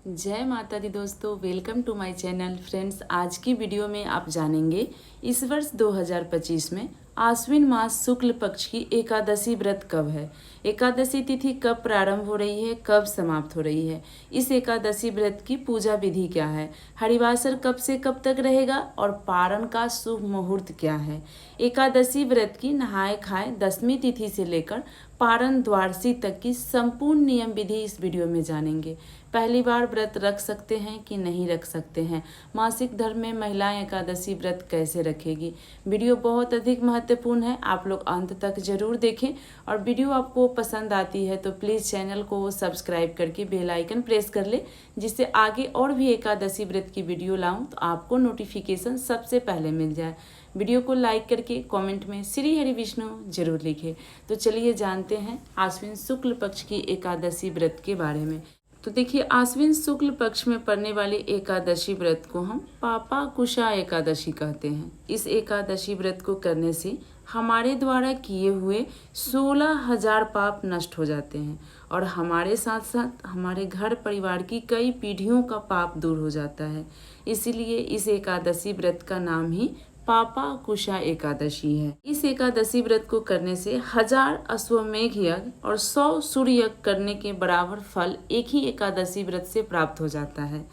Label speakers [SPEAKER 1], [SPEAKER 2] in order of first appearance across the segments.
[SPEAKER 1] जय माता दी दोस्तों, welcome to my channel. Friends, आज की वीडियो में आप जानेंगे इस वर्ष 2025 में आश्विन मास शुक्ल पक्ष की एकादशी व्रत कब है, एकादशी तिथि कब प्रारंभ हो रही है, कब समाप्त हो रही है, इस एकादशी व्रत की पूजा विधि क्या है, हरिवासर कब से कब तक रहेगा और पारण का शुभ मुहूर्त क्या है। एकादशी व्रत की नहाए खाए दसवीं तिथि से लेकर पारण द्वादशी तक की संपूर्ण नियम विधि इस वीडियो में जानेंगे। पहली बार व्रत रख सकते हैं कि नहीं रख सकते हैं, मासिक धर्म में महिलाएं एकादशी व्रत कैसे रखेगी। वीडियो बहुत अधिक महत्वपूर्ण है, आप लोग अंत तक जरूर देखें। और वीडियो आपको पसंद आती है तो प्लीज़ चैनल को सब्सक्राइब करके बेल आइकन प्रेस कर ले, जिससे आगे और भी एकादशी व्रत की वीडियो लाऊं तो आपको नोटिफिकेशन सबसे पहले मिल जाए। वीडियो को लाइक करके कमेंट में श्री हरि विष्णु जरूर लिखें। तो चलिए जानते हैं आश्विन शुक्ल पक्ष की एकादशी व्रत के बारे में। तो देखिए, आश्विन शुक्ल पक्ष में पड़ने वाली एकादशी व्रत को हम पापा कुशा एकादशी कहते हैं। इस एकादशी व्रत को करने से हमारे द्वारा किए हुए 16,000 पाप नष्ट हो जाते हैं और हमारे साथ साथ हमारे घर परिवार की कई पीढ़ियों का पाप दूर हो जाता है। इसीलिए इस एकादशी व्रत का नाम ही पापा कुशा एकादशी है। इस एकादशी व्रत को करने से 1000 अश्वमेघ यज्ञ और 100 सूर्य यज्ञ करने के बराबर फल एक ही एकादशी व्रत से प्राप्त हो जाता है।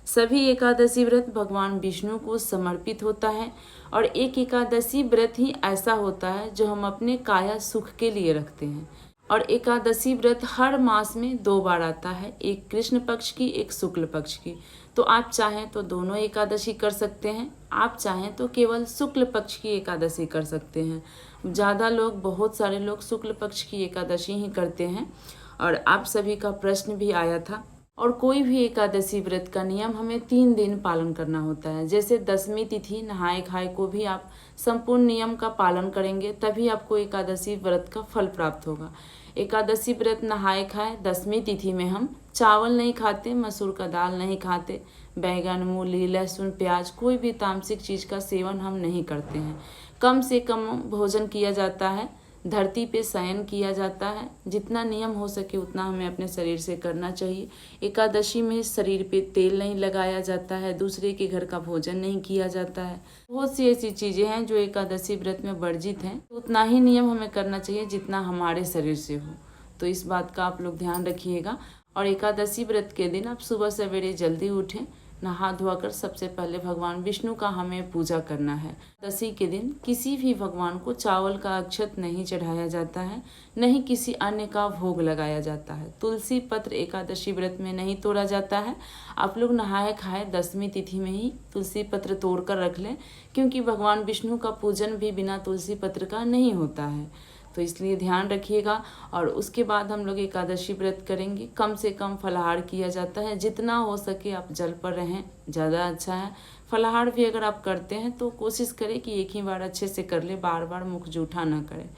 [SPEAKER 1] सभी एकादशी व्रत भगवान विष्णु को समर्पित होता है और एक एकादशी व्रत ही ऐसा होता है जो हम अपने काया सुख के लिए रखते हैं। और एकादशी व्रत हर मास में 2 बार आता है, एक कृष्ण पक्ष की, एक शुक्ल पक्ष की। तो आप चाहें तो दोनों एकादशी कर सकते हैं, आप चाहें तो केवल शुक्ल पक्ष की एकादशी कर सकते हैं। ज़्यादा लोग, बहुत सारे लोग शुक्ल पक्ष की एकादशी ही करते हैं। और आप सभी का प्रश्न भी आया था। और कोई भी एकादशी व्रत का नियम हमें 3 दिन पालन करना होता है। जैसे दसवीं तिथि नहाए खाए को भी आप संपूर्ण नियम का पालन करेंगे तभी आपको एकादशी व्रत का फल प्राप्त होगा। एकादशी व्रत नहाए खाए दसवीं तिथि में हम चावल नहीं खाते, मसूर का दाल नहीं खाते, बैगन, मूली, लहसुन, प्याज, कोई भी तामसिक चीज़ का सेवन हम नहीं करते हैं। कम से कम भोजन किया जाता है, धरती पे शयन किया जाता है। जितना नियम हो सके उतना हमें अपने शरीर से करना चाहिए। एकादशी में शरीर पे तेल नहीं लगाया जाता है, दूसरे के घर का भोजन नहीं किया जाता है। बहुत सी ऐसी चीज़ें हैं जो एकादशी व्रत में वर्जित हैं। उतना ही नियम हमें करना चाहिए जितना हमारे शरीर से हो। तो इस बात का आप लोग ध्यान रखिएगा। और एकादशी व्रत के दिन आप सुबह सवेरे जल्दी उठें, नहा धोकर सबसे पहले भगवान विष्णु का हमें पूजा करना है। एकादशी के दिन किसी भी भगवान को चावल का अक्षत नहीं चढ़ाया जाता है, नहीं किसी अन्य का भोग लगाया जाता है। तुलसी पत्र एकादशी व्रत में नहीं तोड़ा जाता है। आप लोग नहाए खाए दसवीं तिथि में ही तुलसी पत्र तोड़ कर रख लें, क्योंकि भगवान विष्णु का पूजन भी बिना तुलसी पत्र का नहीं होता है। तो इसलिए ध्यान रखिएगा। और उसके बाद हम लोग एकादशी व्रत करेंगे। कम से कम फलाहार किया जाता है, जितना हो सके आप जल पर रहें, ज़्यादा अच्छा है। फलाहार भी अगर आप करते हैं तो कोशिश करें कि एक ही बार अच्छे से कर ले, बार बार मुख जूठा ना करें।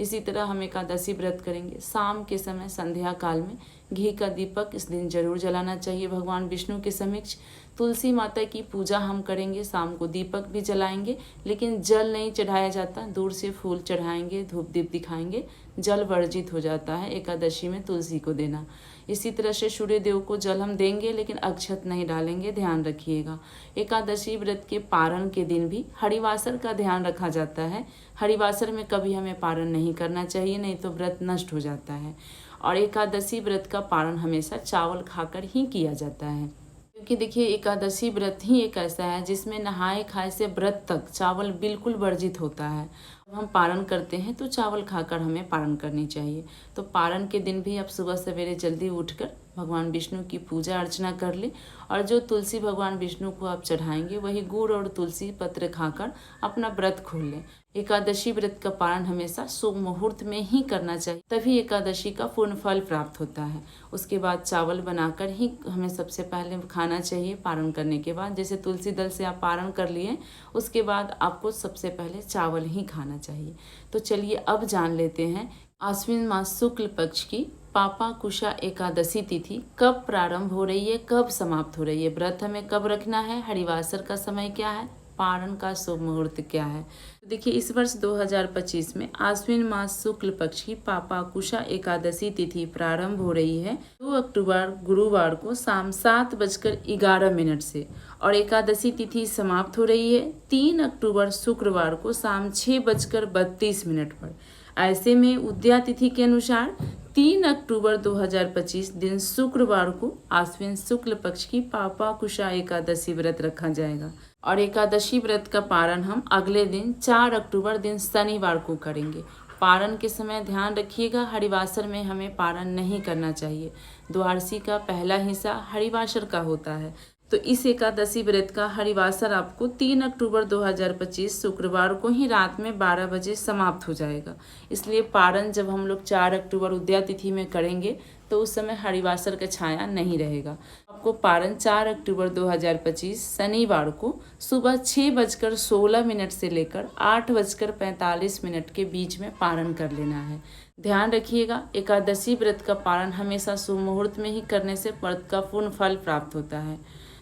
[SPEAKER 1] इसी तरह हम एकादशी व्रत करेंगे। शाम के समय संध्या काल में घी का दीपक इस दिन जरूर जलाना चाहिए भगवान विष्णु के समक्ष। तुलसी माता की पूजा हम करेंगे, शाम को दीपक भी जलाएंगे, लेकिन जल नहीं चढ़ाया जाता, दूर से फूल चढ़ाएंगे, धूप दीप दिखाएंगे। जल वर्जित हो जाता है एकादशी में तुलसी को देना। इसी तरह से सूर्य देव को जल हम देंगे, लेकिन अक्षत नहीं डालेंगे, ध्यान रखिएगा। एकादशी व्रत के पारण के दिन भी हरिवासर का ध्यान रखा जाता है। हरिवासर में कभी हमें पारण नहीं करना चाहिए, नहीं तो व्रत नष्ट हो जाता है। और एकादशी व्रत का पारण हमेशा चावल खाकर ही किया जाता है, क्योंकि देखिए एकादशी व्रत ही एक ऐसा है जिसमें नहाए खाए से व्रत तक चावल बिल्कुल वर्जित होता है। जब हम पारण करते हैं तो चावल खाकर हमें पारण करनी चाहिए। तो पारण के दिन भी आप सुबह सवेरे जल्दी उठकर भगवान विष्णु की पूजा अर्चना कर ले। और जो तुलसी भगवान विष्णु को आप चढ़ाएंगे वही गुड़ और तुलसी पत्र खाकर अपना व्रत खोल लें। एकादशी व्रत का पारण हमेशा शुभ मुहूर्त में ही करना चाहिए, तभी एकादशी का पूर्ण फल प्राप्त होता है। उसके बाद चावल बनाकर ही हमें सबसे पहले खाना चाहिए पारण करने के बाद। जैसे तुलसी दल से आप पारण कर लिए, उसके बाद आपको सबसे पहले चावल ही खाना चाहिए। तो चलिए अब जान लेते हैं आश्विन मास शुक्ल पक्ष की पापा कुशा एकादशी तिथि कब प्रारंभ हो रही है, कब समाप्त हो रही है, व्रत हमें कब रखना है, हरिवासर का समय क्या है, पारण का शुभ मुहूर्त क्या है। देखिए, इस वर्ष 2025 में आश्विन मास शुक्ल पक्ष की पापाकुशा एकादशी तिथि प्रारंभ हो रही है 2 अक्टूबर गुरुवार को शाम 7:11 से और एकादशी तिथि समाप्त हो रही है 3 अक्टूबर शुक्रवार को शाम 6:32 पर। ऐसे में उदया तिथि के अनुसार 3 अक्टूबर 2025 दिन शुक्रवार को आश्विन शुक्ल पक्ष की पापाकुशा एकादशी व्रत रखा जाएगा और एकादशी व्रत का पारण हम अगले दिन 4 अक्टूबर दिन शनिवार को करेंगे। पारण के समय ध्यान रखिएगा, हरिवासर में हमें पारण नहीं करना चाहिए। द्वादशी का पहला हिस्सा हरिवासर का होता है। तो इस एकादशी व्रत का हरिवासर आपको 3 अक्टूबर 2025 शुक्रवार को ही रात में 12 बजे समाप्त हो जाएगा। इसलिए पारण जब हम लोग 4 अक्टूबर उदया तिथि में करेंगे तो उस समय हरिवासर का छाया नहीं रहेगा। आपको पारण 4 अक्टूबर 2025 शनिवार को सुबह 6:16 से लेकर 8:45 के बीच में पारण कर लेना है। ध्यान रखिएगा, एकादशी व्रत का पारण हमेशा शुभ मुहूर्त में ही करने से व्रत का पूर्ण फल प्राप्त होता है।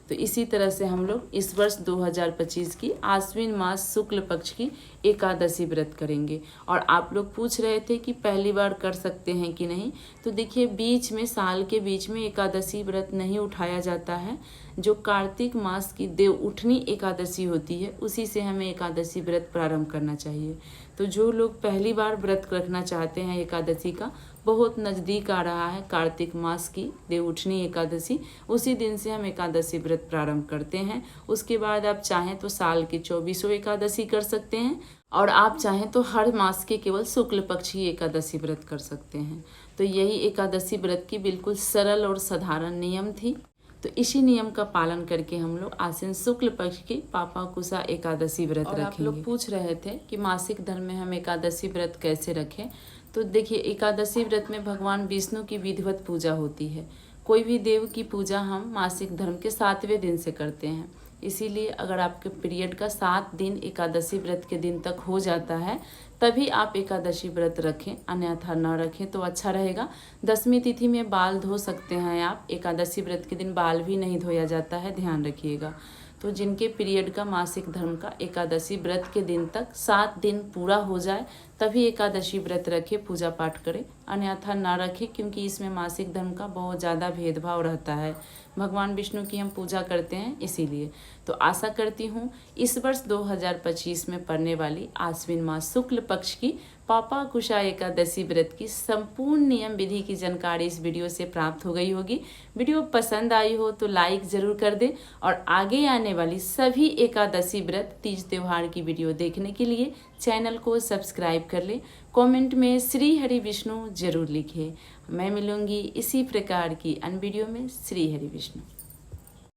[SPEAKER 1] तो इसी तरह से हम लोग इस वर्ष 2025 की आश्विन मास शुक्ल पक्ष की एकादशी व्रत करेंगे। और आप लोग पूछ रहे थे कि पहली बार कर सकते हैं कि नहीं, तो देखिए, बीच में साल के बीच में एकादशी व्रत नहीं उठाया जाता है। जो कार्तिक मास की देव उठनी एकादशी होती है उसी से हमें एकादशी व्रत प्रारंभ करना चाहिए। तो जो लोग पहली बार व्रत रखना चाहते हैं एकादशी का, बहुत नज़दीक आ रहा है कार्तिक मास की देव उठनी एकादशी, उसी दिन से हम एकादशी व्रत प्रारंभ करते हैं। उसके बाद आप चाहें तो साल की 24 एकादशी कर सकते हैं और आप चाहें तो हर मास के केवल शुक्ल पक्ष ही एकादशी व्रत कर सकते हैं। तो यही एकादशी व्रत की बिल्कुल सरल और साधारण नियम थी। तो इसी नियम का पालन करके हम लोग आश्विन शुक्ल पक्ष की पापाकुशा एकादशी व्रत रखेंगे। आप लोग पूछ रहे थे कि मासिक धर्म में हम एकादशी व्रत कैसे रखें। तो देखिए, एकादशी व्रत में भगवान विष्णु की विधिवत पूजा होती है। कोई भी देव की पूजा हम मासिक धर्म के 7वें दिन से करते हैं। इसीलिए अगर आपके पीरियड का 7 दिन एकादशी व्रत के दिन तक हो जाता है तभी आप एकादशी व्रत रखें, अन्यथा न रखें तो अच्छा रहेगा। 10वीं तिथि में बाल धो सकते हैं आप, एकादशी व्रत के दिन बाल भी नहीं धोया जाता है, ध्यान रखिएगा। तो जिनके पीरियड का मासिक धर्म का एकादशी व्रत के दिन तक 7 दिन पूरा हो जाए तभी एकादशी व्रत रखें, पूजा पाठ करें, अन्यथा ना रखें, क्योंकि इसमें मासिक धर्म का बहुत ज़्यादा भेदभाव रहता है। भगवान विष्णु की हम पूजा करते हैं इसीलिए। तो आशा करती हूँ इस वर्ष 2025 में पड़ने वाली आश्विन मास शुक्ल पक्ष की पापाकुशा एकादशी व्रत की संपूर्ण नियम विधि की जानकारी इस वीडियो से प्राप्त हो गई होगी। वीडियो पसंद आई हो तो लाइक ज़रूर कर दें और आगे आने वाली सभी एकादशी व्रत तीज त्यौहार की वीडियो देखने के लिए चैनल को सब्सक्राइब कर लें। कमेंट में श्री हरि विष्णु जरूर लिखें। मैं मिलूंगी इसी प्रकार की अन्य वीडियो में। श्री हरि विष्णु।